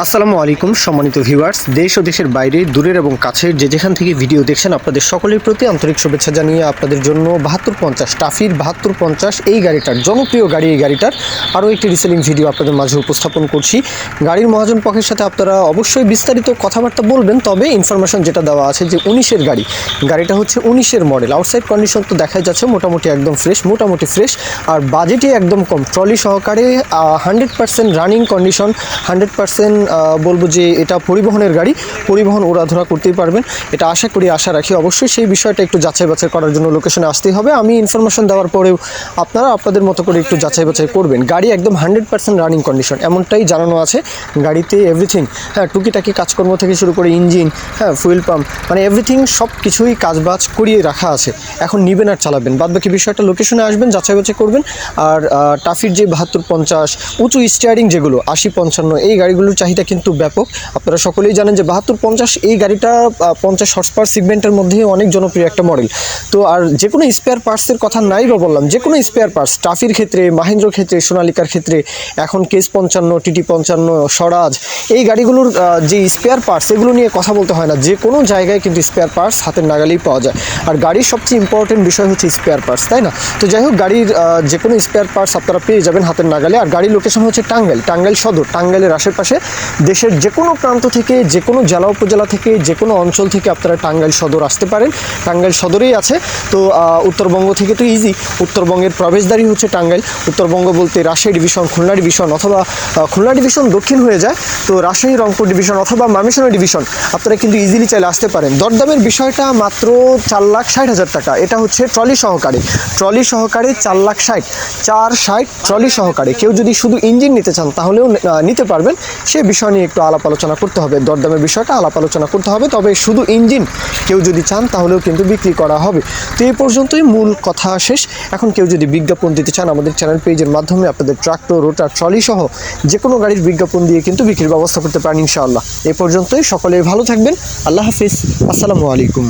আসসালামু আলাইকুম সম্মানিত ভিউয়ার্স, দেশ ও দেশের বাইরে দূরের এবং কাছের যে যেখান থেকে ভিডিও দেখছেন আপনাদের সকলের প্রতি আন্তরিক শুভেচ্ছা জানিয়ে আপনাদের জন্য 7250 টাফির 7250 এই গাড়িটার জনপ্রিয় গাড়ি, এই গাড়িটার আরও একটি রিসেলিং ভিডিও আপনাদের মাঝে উপস্থাপন করছি। গাড়ির মহাজন পক্ষের সাথে আপনারা অবশ্যই বিস্তারিত কথাবার্তা বলবেন, তবে ইনফরমেশন যেটা দেওয়া আছে যে 19-এর গাড়িটা হচ্ছে 19-এর মডেল। আউটসাইড কন্ডিশন তো দেখাই যাচ্ছে মোটামুটি একদম মোটামুটি ফ্রেশ, আর বাজেটে একদম কম, ট্রলি সহকারে 100% রানিং কন্ডিশন, 100% বলবো যে এটা পরিবহনের গাড়ি, পরিবহন ওড়াধরা করতেই পারবেন, এটা আশা রাখি। অবশ্যই সেই বিষয়টা একটু যাচাই বাছাই করার জন্য লোকেশনে আসতেই হবে। আমি ইনফরমেশন দেওয়ার পরেও আপনারা আপনাদের মতো করে একটু যাচাই বাছাই করবেন। গাড়ি একদম 100% রানিং কন্ডিশন এমনটাই জানানো আছে। গাড়িতে এভরিথিং, টুকিটাকি কাজকর্ম থেকে শুরু করে ইঞ্জিন, ফুয়েল পাম্প, মানে এভরিথিং সব কিছুই কাজবাজ করিয়ে রাখা আছে। এখন নেবেন আর চালাবেন, বাদবাকি বিষয়টা লোকেশনে আসবেন, যাচাই বাছাই করবেন। আর টাফির যে 7250 উঁচু স্টিয়ারিং যেগুলো 80-55 এই গাড়িগুলোর চাহিদা কিন্তু ব্যাপক। আপনারা সকলেই জানেন যে 7250 এই গাড়িটা 50 হর্স পাওয়ার সেগমেন্টের মধ্যে অনেক জনপ্রিয় একটা মডেল। তো আর যে কোনো স্পেয়ার পার্টসের কথা নাই বা বললাম, যে কোনো স্পেয়ার পার্টস টাফির ক্ষেত্রে, মাহিন্দ্রার ক্ষেত্রে, সোনালিকার ক্ষেত্রে, এখন কেস 55, টিটি 55, স্বরাজ এই গাড়িগুলোর যে স্পেয়ার পার্টস এগুলো নিয়ে কথা বলতে হয় না, যে কোনো জায়গায় কিন্তু স্পেয়ার পার্টস হাতের নাগালেই পাওয়া যায়। আর গাড়ির সবচেয়ে ইম্পর্টেন্ট বিষয় হচ্ছে স্পেয়ার পার্টস, তাই না? তো যাই হোক, গাড়ির যে কোনো স্পেয়ার পার্টস আপনারা পেয়ে যাবেন হাতের নাগালে। আর গাড়ির লোকেশন হচ্ছে টাঙ্গাইল সদর। টাঙ্গাইলের আশেপাশে দেশের যে কোনো প্রান্ত থেকে, যে কোনো জেলা উপজেলা থেকে, যে কোনো অঞ্চল থেকে আপনারা টাঙ্গাইল সদর আসতে পারেন। টাঙ্গাইল সদরেই আছে। তো উত্তরবঙ্গ থেকে তো ইজি, উত্তরবঙ্গের প্রবেশদ্বারই হচ্ছে টাঙ্গাইল। উত্তরবঙ্গ বলতে রাজশাহী ডিভিশন, খুলনা ডিভিশন, অথবা খুলনা ডিভিশন দক্ষিণ হয়ে যায়, তো রাজশাহী রংপুর ডিভিশন অথবা ময়মনসিংহ ডিভিশন আপনারা কিন্তু ইজিলি চাইলে আসতে পারেন। দরদামের বিষয়টা মাত্র 4,60,000 টাকা। এটা হচ্ছে ট্রলি সহকারে 4,60,000 ট্রলি সহকারে। কেউ যদি শুধু ইঞ্জিন নিতে চান তাহলেও নিতে পারবেন। সে বিষয় নিয়ে একটু আলাপ আলোচনা করতে হবে, দরদামের বিষয়টা আলাপ আলোচনা করতে হবে। তবে শুধু ইঞ্জিন কেউ যদি চান তাহলেও কিন্তু বিক্রি করা হবে। তো এই পর্যন্তই মূল কথা শেষ। এখন কেউ যদি বিজ্ঞাপন দিতে চান আমাদের চ্যানেল পেজের মাধ্যমে আপনাদের ট্রাক্টর, রোটার, ট্রলি সহ যে কোনো গাড়ির বিজ্ঞাপন দিয়ে কিন্তু বিক্রির ব্যবস্থা করতে পারেন ইনশাআল্লাহ। এই পর্যন্তই, সকলে ভালো থাকবেন। আল্লাহ হাফিজ, আসসালামু আলাইকুম।